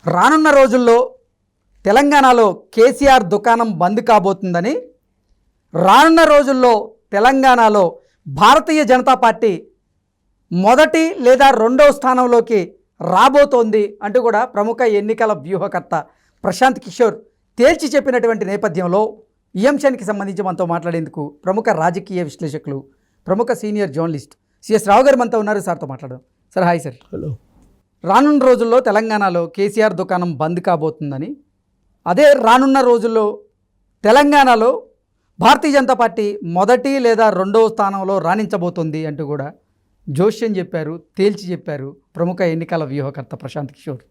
రానున్న రోజుల్లో తెలంగాణలో కేసీఆర్ దుకాణం బంద్ కాబోతుందని, రానున్న రోజుల్లో తెలంగాణలో భారతీయ జనతా పార్టీ మొదటి లేదా రెండవ స్థానంలోకి రాబోతోంది అంటూ కూడా ప్రముఖ ఎన్నికల వ్యూహకర్త ప్రశాంత్ కిషోర్ తేల్చి చెప్పినటువంటి నేపథ్యంలో ఈ అంశానికి సంబంధించి మనతో మాట్లాడేందుకు ప్రముఖ రాజకీయ విశ్లేషకులు, ప్రముఖ సీనియర్ జర్నలిస్ట్ సిఎస్ రావు గారు మనతో ఉన్నారు. సార్తో మాట్లాడదాం. Sir hi sir. హలో. రానున్న రోజుల్లో తెలంగాణలో కేసీఆర్ దుకాణం బంద్ కాబోతుందని, అదే రానున్న రోజుల్లో తెలంగాణలో భారతీయ జనతా పార్టీ మొదటి లేదా రెండవ స్థానంలో రాణించబోతుంది అంటూ కూడా జోష్యం చెప్పారు, తేల్చి చెప్పారు ప్రముఖ ఎన్నికల వ్యూహకర్త ప్రశాంత్ కిషోర్.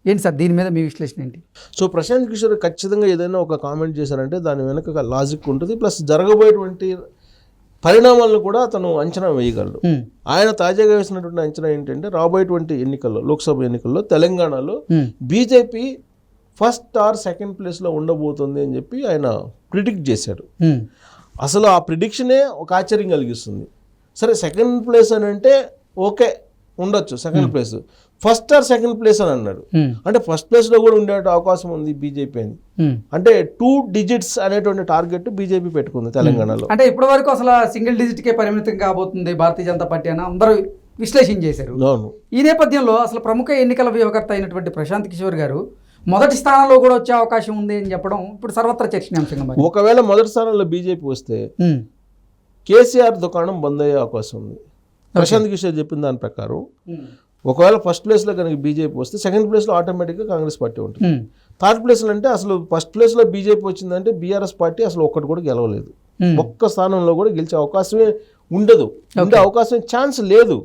ఏంటి సార్ దీని మీద మీ విశ్లేషణ ఏంటి? సో ప్రశాంత్ కిషోర్ ఖచ్చితంగా ఏదైనా ఒక కామెంట్ చేశారంటే దాని వెనక ఒక లాజిక్ ఉంటుంది, ప్లస్ జరగబోయేటువంటి పరిణామాలను కూడా అతను అంచనా వేయగలడు. ఆయన తాజాగా వేసినటువంటి అంచనా ఏంటంటే రాబోయేటువంటి ఎన్నికల్లో, లోక్సభ ఎన్నికల్లో తెలంగాణలో బీజేపీ ఫస్ట్ ఆర్ సెకండ్ ప్లేస్లో ఉండబోతుంది అని చెప్పి ఆయన ప్రిడిక్ట్ చేశాడు. అసలు ఆ ప్రిడిక్షనే ఒక ఆశ్చర్యం కలిగిస్తుంది. సరే సెకండ్ ప్లేస్ అని అంటే ఓకే ఉండొచ్చు, second place. First or second place అని అన్నాడు అంటే ఫస్ట్ ప్లేస్లో కూడా ఉండే అవకాశం ఉంది బీజేపీ అని. అంటే 2 digits అనేటువంటి టార్గెట్ బీజేపీ పెట్టుకుంది తెలంగాణలో. అంటే ఇప్పటి వరకు అసలు సింగిల్ డిజిట్కే పరిమితం కాబోతుంది భారతీయ జనతా పార్టీ అని అందరూ విశ్లేషణ చేశారు. ఈ నేపథ్యంలో అసలు ప్రముఖ ఎన్నికల వ్యూహకర్త అయినటువంటి ప్రశాంత్ కిషోర్ గారు మొదటి స్థానంలో కూడా వచ్చే అవకాశం ఉంది అని చెప్పడం ఇప్పుడు సర్వత్రా చర్చనీయాంశంగా. ఒకవేళ మొదటి స్థానంలో బీజేపీ వస్తే కేసీఆర్ దుకాణం బంద్ అయ్యే అవకాశం ఉంది. ప్రశాంత్ కిషోర్ చెప్పిన దాని ప్రకారం ఒకవేళ ఫస్ట్ ప్లేస్లో కనుక బీజేపీ వస్తే సెకండ్ ప్లేస్లో ఆటోమేటిక్గా కాంగ్రెస్ పార్టీ ఉంటుంది. థర్డ్ ప్లేస్లో అంటే అసలు ఫస్ట్ ప్లేస్లో బీజేపీ వచ్చిందంటే బీఆర్ఎస్ పార్టీ అసలు ఒక్కటి కూడా గెలవలేదు. ఒక్క స్థానంలో కూడా గెలిచే అవకాశమే ఉండదు, ఉండే అవకాశం ఛాన్స్ లేదు.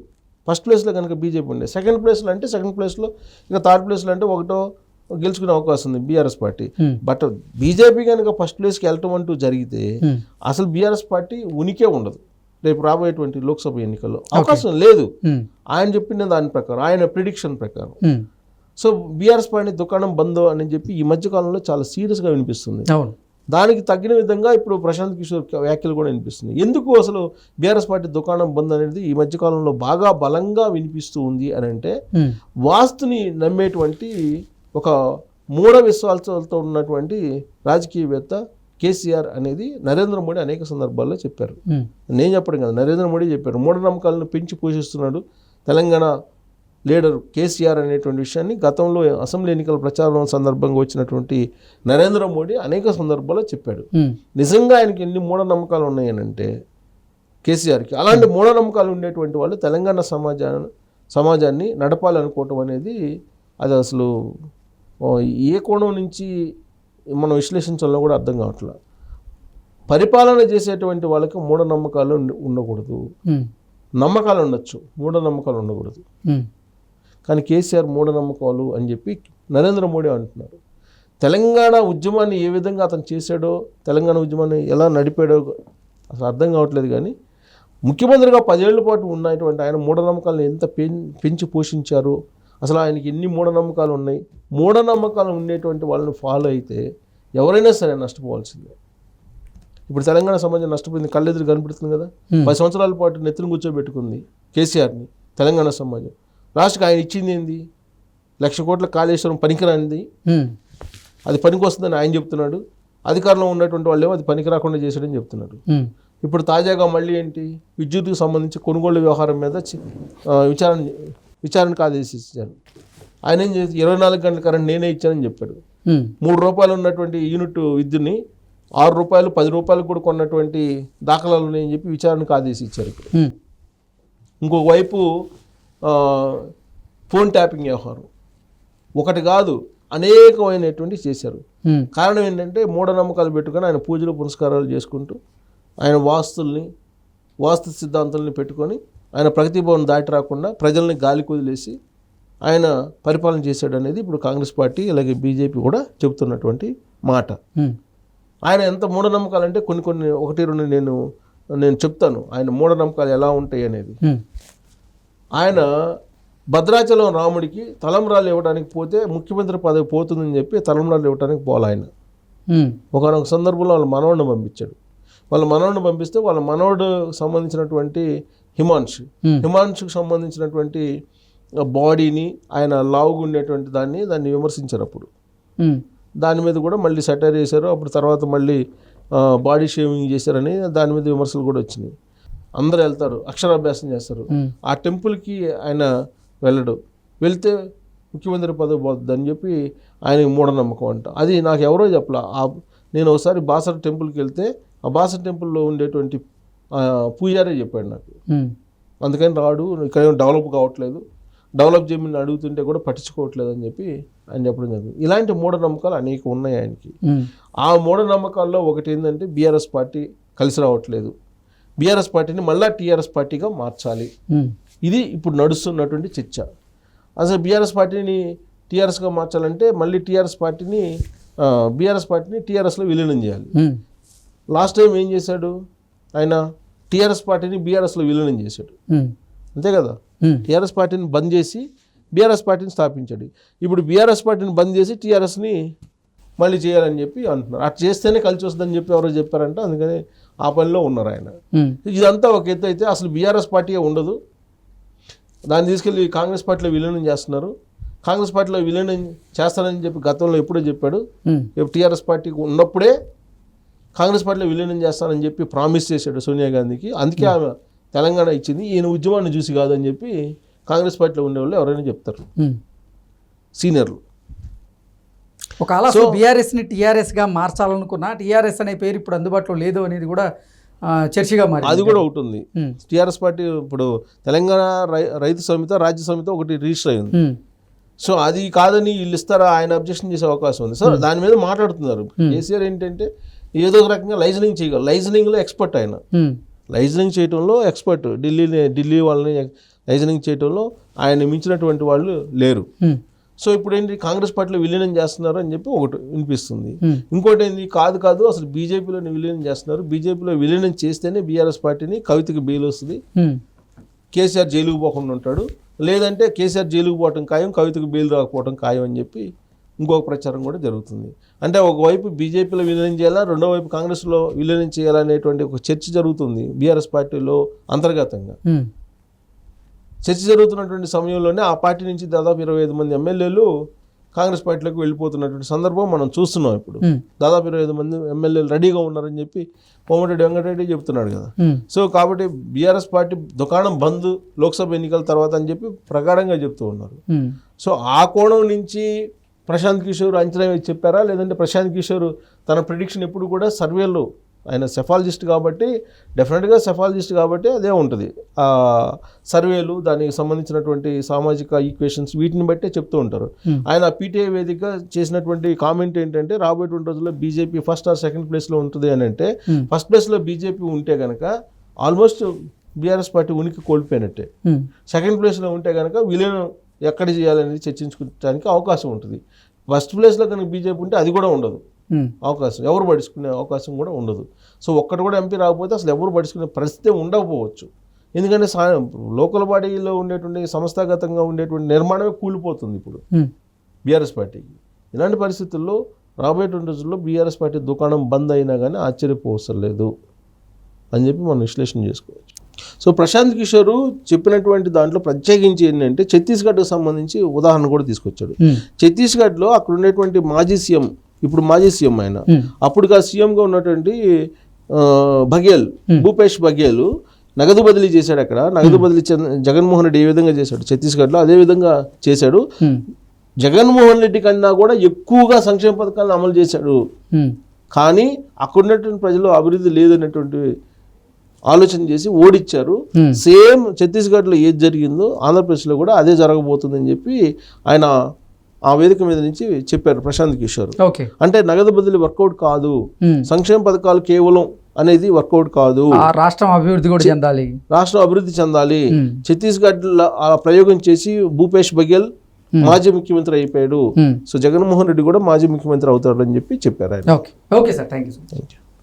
ఫస్ట్ ప్లేస్లో కనుక బీజేపీ ఉండే, సెకండ్ ప్లేస్లో అంటే సెకండ్ ప్లేస్లో, ఇక థర్డ్ ప్లేస్లో అంటే ఒకటో గెలుచుకునే అవకాశం ఉంది బీఆర్ఎస్ పార్టీ. బట్ బీజేపీ కనుక ఫస్ట్ ప్లేస్కి వెళ్ళటం అంటూ జరిగితే అసలు బీఆర్ఎస్ పార్టీ ఉనికే ఉండదు రేపు రాబోయేటువంటి లోక్సభ ఎన్నికల్లో, అవకాశం లేదు. ఆయన చెప్పిన దాని ప్రకారం, ఆయన ప్రిడిక్షన్ ప్రకారం. సో బీఆర్ఎస్ పార్టీ దుకాణం బంద్ అని చెప్పి ఈ మధ్య కాలంలో చాలా సీరియస్గా వినిపిస్తుంది. దానికి తగిన విధంగా ఇప్పుడు ప్రశాంత్ కిషోర్ వ్యాఖ్యలు కూడా వినిపిస్తుంది. ఎందుకు అసలు బీఆర్ఎస్ పార్టీ దుకాణం బంద్ అనేది ఈ మధ్య కాలంలో బాగా బలంగా వినిపిస్తూ ఉంది అని అంటే, వాస్తుని నమ్మేటువంటి ఒక మూఢ విశ్వాసాలతో ఉన్నటువంటి రాజకీయవేత్త కేసీఆర్ అనేది నరేంద్ర మోడీ అనేక సందర్భాల్లో చెప్పారు. నేను చెప్పడం కదా, నరేంద్ర మోడీ చెప్పారు. మూఢనమ్మకాలను పెంచి పోషిస్తున్నాడు తెలంగాణ లీడర్ కేసీఆర్ అనేటువంటి విషయాన్ని గతంలో అసెంబ్లీ ఎన్నికల ప్రచారం సందర్భంగా వచ్చినటువంటి నరేంద్ర మోడీ అనేక సందర్భాల్లో చెప్పాడు. నిజంగా ఆయనకి ఎన్ని మూఢనమ్మకాలు ఉన్నాయనంటే కేసీఆర్కి, అలాంటి మూఢనమ్మకాలు ఉండేటువంటి వాళ్ళు తెలంగాణ సమాజాన్ని నడపాలనుకోవటం అనేది అది అసలు ఏ కోణం నుంచి మనం విశ్లేషించాలో కూడా అర్థం కావట్లేదు. పరిపాలన చేసేటువంటి వాళ్ళకి మూఢనమ్మకాలు ఉండకూడదు, నమ్మకాలు ఉండొచ్చు, మూఢనమ్మకాలు ఉండకూడదు. కానీ కేసీఆర్ మూఢనమ్మకాలు అని చెప్పి నరేంద్ర మోడీ అంటున్నారు. తెలంగాణ ఉద్యమాన్ని ఏ విధంగా అతను చేశాడో, తెలంగాణ ఉద్యమాన్ని ఎలా నడిపాడో అసలు అర్థం కావట్లేదు. కానీ ముఖ్యమంత్రిగా 10 ఏళ్ల పాటు ఉన్నటువంటి ఆయన మూఢనమ్మకాలను ఎంత పెంచి పోషించారు, అసలు ఆయనకి ఎన్ని మూఢనమ్మకాలు ఉన్నాయి. మూఢనమ్మకాలు ఉండేటువంటి వాళ్ళని ఫాలో అయితే ఎవరైనా సరే నష్టపోవాల్సిందే. ఇప్పుడు తెలంగాణ సమాజం నష్టపోయింది, కళ్ళెదురు కనిపెడుతుంది కదా. 10 సంవత్సరాల పాటు నెత్తిని కూర్చోబెట్టుకుంది కేసీఆర్ని తెలంగాణ సమాజం. లాస్ట్కి ఆయన ఇచ్చింది ఏంది? 1,00,000 కోట్ల కాళేశ్వరం పనికిరానిది, అది పనికి వస్తుందని ఆయన చెప్తున్నాడు. అధికారంలో ఉన్నటువంటి వాళ్ళేమో అది పనికి రాకుండా చేశాడని చెప్తున్నాడు. ఇప్పుడు తాజాగా మళ్ళీ ఏంటి, విద్యుత్కు సంబంధించి కొనుగోలు వ్యవహారం మీద విచారణకు ఆదేశించారు. ఆయన ఏం చేసి 24 గంటల కరెంట్ నేనే ఇచ్చానని చెప్పాడు. 3 రూపాయలు ఉన్నటువంటి యూనిట్ విద్యుత్ని 6 రూపాయలు 10 రూపాయలకు కూడా కొన్నటువంటి దాఖలాలు ఉన్నాయని చెప్పి విచారణకు ఆదేశించారు. ఇంకొక వైపు ఫోన్ ట్యాపింగ్ వ్యవహారం ఒకటి కాదు, అనేకమైనటువంటి చేశారు. కారణం ఏంటంటే మూఢనమ్మకాలు పెట్టుకొని ఆయన పూజలు పునస్కారాలు చేసుకుంటూ ఆయన వాస్తు సిద్ధాంతాలని పెట్టుకొని ఆయన ప్రగతి భవన్ దాటి రాకుండా ప్రజల్ని గాలి కుదిలేసి ఆయన పరిపాలన చేశాడు అనేది ఇప్పుడు కాంగ్రెస్ పార్టీ అలాగే బీజేపీ కూడా చెబుతున్నటువంటి మాట. ఆయన ఎంత మూఢనమ్మకాలు అంటే కొన్ని 1-2 నేను చెప్తాను ఆయన మూఢనమ్మకాలు ఎలా ఉంటాయి అనేది. ఆయన భద్రాచలం రాముడికి తలంబ్రాలు ఇవ్వడానికి పోతే ముఖ్యమంత్రి పదవి పోతుందని చెప్పి తలంబ్రాలు ఇవ్వడానికి పోలే ఆయన. ఒకనొక సందర్భంలో వాళ్ళ మనవడిని పంపించాడు. వాళ్ళ మనవడిని పంపిస్తే వాళ్ళ మనవడు సంబంధించినటువంటి హిమాంశుకు సంబంధించినటువంటి బాడీని, ఆయన లావుగా ఉండేటువంటి దాన్ని విమర్శించారు అప్పుడు. దాని మీద కూడా మళ్ళీ సెటైర్ చేశారు. అప్పుడు తర్వాత మళ్ళీ బాడీ షేవింగ్ చేశారని దాని మీద విమర్శలు కూడా వచ్చినాయి. అందరూ వెళ్తారు, అక్షరాభ్యాసం చేస్తారు. ఆ టెంపుల్కి ఆయన వెళ్ళడు, వెళ్తే ముఖ్యమంత్రి పదవి పోతుంది అని చెప్పి ఆయనకి మూఢనమ్మకం అంట. అది నాకు ఎవరో చెప్పలా. నేను ఒకసారి బాసర టెంపుల్కి వెళ్తే ఆ బాసర టెంపుల్లో ఉండేటువంటి పూజారే చెప్పాడు నాకు. అందుకని రాడు, ఇక్కడ డెవలప్ కావట్లేదు, డెవలప్ చేయమని అడుగుతుంటే కూడా పట్టించుకోవట్లేదు అని చెప్పి ఆయన చెప్పడం జరిగింది. ఇలాంటి మూఢనమ్మకాలు అనేక ఉన్నాయి ఆయనకి. ఆ మూఢనమ్మకాల్లో ఒకటి ఏంటంటే బీఆర్ఎస్ పార్టీ కలిసి రావట్లేదు, బీఆర్ఎస్ పార్టీని మళ్ళీ టీఆర్ఎస్ పార్టీగా మార్చాలి. ఇది ఇప్పుడు నడుస్తున్నటువంటి చర్చ. అసలు బీఆర్ఎస్ పార్టీని టీఆర్ఎస్గా మార్చాలంటే మళ్ళీ బీఆర్ఎస్ పార్టీని టీఆర్ఎస్లో విలీనం చేయాలి. లాస్ట్ టైం ఏం చేశాడు ఆయన? టీఆర్ఎస్ పార్టీని బీఆర్ఎస్లో విలీనం చేశాడు, అంతే కదా. టీఆర్ఎస్ పార్టీని బంద్ చేసి బీఆర్ఎస్ పార్టీని స్థాపించాడు. ఇప్పుడు బీఆర్ఎస్ పార్టీని బంద్ చేసి టీఆర్ఎస్ని మళ్ళీ చేయాలని చెప్పి అంటున్నారు. అటు చేస్తేనే కలిసి వస్తుందని చెప్పి ఎవరో చెప్పారంట, అందుకని ఆ పనిలో ఉన్నారు ఆయన. ఇదంతా ఒక ఎత్తు అయితే అసలు బీఆర్ఎస్ పార్టీ ఉండదు, దాన్ని తీసుకెళ్ళి కాంగ్రెస్ పార్టీలో విలీనం చేస్తున్నారు. కాంగ్రెస్ పార్టీలో విలీనం చేస్తానని చెప్పి గతంలో ఎప్పుడో చెప్పాడు. టీఆర్ఎస్ పార్టీకి ఉన్నప్పుడే కాంగ్రెస్ పార్టీలో విలీనం చేస్తానని చెప్పి ప్రామిస్ చేశాడు సోనియా గాంధీకి. అందుకే ఆమె తెలంగాణ ఇచ్చింది. ఈయన ఉద్యమాన్ని చూసి కాదని చెప్పి కాంగ్రెస్ పార్టీలో ఉండేవాళ్ళు ఎవరైనా చెప్తారు, సీనియర్లు. ఒకవేళ బీఆర్ఎస్ని టీఆర్ఎస్గా మార్చాలనుకున్నా టీఆర్ఎస్ అనే పేరు ఇప్పుడు అందుబాటులో లేదు అనేది కూడా చర్చగా మారింది. అది కూడా ఒకటి ఉంది. టీఆర్ఎస్ పార్టీ ఇప్పుడు తెలంగాణ రైతు సమిత, రాజ్య సమిత ఒకటి రిజిస్టర్ అయింది. సో అది కాదని వీళ్ళు ఇస్తారా, ఆయన అబ్జెక్షన్ చేసే అవకాశం ఉంది. సో దాని మీద మాట్లాడుతున్నారు. కేసీఆర్ ఏంటంటే ఏదో ఒక రకంగా లైజనింగ్ చేయగలరు, లైజనింగ్లో ఎక్స్పర్ట్ ఆయన. లైజనింగ్ చేయడంలో ఎక్స్పర్ట్. ఢిల్లీ వాళ్ళని లైజనింగ్ చేయడంలో ఆయన మించినటువంటి వాళ్ళు లేరు. సో ఇప్పుడు ఏంటి, కాంగ్రెస్ పార్టీలో విలీనం చేస్తున్నారు అని చెప్పి ఒకటి వినిపిస్తుంది. ఇంకోటి ఏంది, కాదు అసలు బీజేపీలో విలీనం చేస్తున్నారు, బీజేపీలో విలీనం చేస్తేనే బీఆర్ఎస్ పార్టీని కవితకి బెయిల్ వస్తుంది, కేసీఆర్ జైలుకు పోకుండా ఉంటాడు, లేదంటే కేసీఆర్ జైలుకు పోవటం ఖాయం, కవితకు బెయిల్ రాకపోవడం ఖాయం అని చెప్పి ఇంకొక ప్రచారం కూడా జరుగుతుంది. అంటే ఒకవైపు బీజేపీలో విలీనం చేయాలా, రెండో వైపు కాంగ్రెస్లో విలీనం చేయాలనేటువంటి ఒక చర్చ జరుగుతుంది బీఆర్ఎస్ పార్టీలో అంతర్గతంగా. చర్చ జరుగుతున్నటువంటి సమయంలోనే ఆ పార్టీ నుంచి దాదాపు 25 మంది ఎమ్మెల్యేలు కాంగ్రెస్ పార్టీలోకి వెళ్ళిపోతున్నటువంటి సందర్భం మనం చూస్తున్నాం. ఇప్పుడు దాదాపు 25 మంది ఎమ్మెల్యేలు రెడీగా ఉన్నారని చెప్పి కోమటిరెడ్డి వెంకటరెడ్డి చెప్తున్నాడు కదా. సో కాబట్టి బీఆర్ఎస్ పార్టీ దుకాణం బంద్ లోక్సభ ఎన్నికల తర్వాత అని చెప్పి ప్రగాఢంగా చెప్తూ ఉన్నారు. సో ఆ కోణం నుంచి ప్రశాంత్ కిషోర్ అంచనా వేసి చెప్పారా, లేదంటే ప్రశాంత్ కిషోర్ తన ప్రిడిక్షన్ ఎప్పుడు కూడా సర్వేలో, ఆయన సెఫాలజిస్ట్ కాబట్టి డెఫినెట్గా సెఫాలజిస్ట్ కాబట్టి అదే ఉంటుంది. సర్వేలు, దానికి సంబంధించినటువంటి సామాజిక ఈక్వేషన్స్, వీటిని బట్టే చెప్తూ ఉంటారు. ఆయన పీటీఐ వేదిక చేసినటువంటి కామెంట్ ఏంటంటే, రాబోయేటువంటి రోజుల్లో బీజేపీ ఫస్ట్ ఆర్ సెకండ్ ప్లేస్లో ఉంటుంది అని అంటే, ఫస్ట్ ప్లేస్లో బీజేపీ ఉంటే కనుక ఆల్మోస్ట్ బీఆర్ఎస్ పార్టీ ఉనికి కోల్పోయినట్టే. సెకండ్ ప్లేస్లో ఉంటే కనుక విలీనం ఎక్కడ చేయాలనేది చర్చించుకోవడానికి అవకాశం ఉంటుంది. ఫస్ట్ ప్లేస్లో కనుక బీజేపీ ఉంటే అది కూడా ఉండదు అవకాశం, ఎవరు పడుచుకునే అవకాశం కూడా ఉండదు. సో ఒక్కటి కూడా ఎంపీ రాకపోతే అసలు ఎవరు పడుచుకునే పరిస్థితి ఉండకపోవచ్చు. ఎందుకంటే లోకల్ బాడీలో ఉండేటువంటి సంస్థాగతంగా ఉండేటువంటి నిర్మాణమే కూలిపోతుంది ఇప్పుడు బీఆర్ఎస్ పార్టీకి. ఇలాంటి పరిస్థితుల్లో రాబోయేటువంటి రోజుల్లో బీఆర్ఎస్ పార్టీ దుకాణం బంద్ అయినా కానీ ఆశ్చర్యపోవసరం లేదు అని చెప్పి మనం విశ్లేషణ చేసుకోవచ్చు. సో ప్రశాంత్ కిషోర్ చెప్పినటువంటి దాంట్లో ప్రత్యేకించి ఏంటంటే ఛత్తీస్గఢ్కు సంబంధించి ఉదాహరణ కూడా తీసుకొచ్చాడు. ఛత్తీస్గఢ్లో అక్కడ ఉండేటువంటి మాజీ సీఎం, ఇప్పుడు మాజీ సీఎం ఆయన, అప్పుడుగా సీఎంగా ఉన్నటువంటి భూపేష్ బఘేల్ నగదు బదిలీ చేశాడు. అక్కడ నగదు బదిలీ జగన్మోహన్ రెడ్డి ఏ విధంగా చేశాడు ఛత్తీస్గఢ్లో అదే విధంగా చేశాడు. జగన్మోహన్ రెడ్డి కన్నా కూడా ఎక్కువగా సంక్షేమ పథకాలను అమలు చేశాడు. కానీ అక్కడ ఉన్నటువంటి ప్రజలు అభివృద్ధి లేదనేటువంటి ఆలోచన చేసి ఓడిచ్చారు. సేమ్ ఛత్తీస్గఢ్లో ఏది జరిగిందో ఆంధ్రప్రదేశ్లో కూడా అదే జరగబోతుందని చెప్పి ఆయన ఆ వేదిక మీద నుంచి చెప్పారు ప్రశాంత్ కిషోర్. అంటే నగదు బదిలీ వర్కౌట్ కాదు, సంక్షేమ పథకాలు కేవలం అనేది వర్కౌట్ కాదు, రాష్ట్రం అభివృద్ధి కూడా చెందాలి, రాష్ట్రం అభివృద్ధి చెందాలి. ఛత్తీస్గఢ్ ఆ ప్రయోగం చేసి భూపేష్ బఘేల్ మాజీ ముఖ్యమంత్రి అయిపోయాడు. సో జగన్మోహన్ రెడ్డి కూడా మాజీ ముఖ్యమంత్రి అవుతాడు అని చెప్పి చెప్పారు ఆయన. Okay sir, thank you.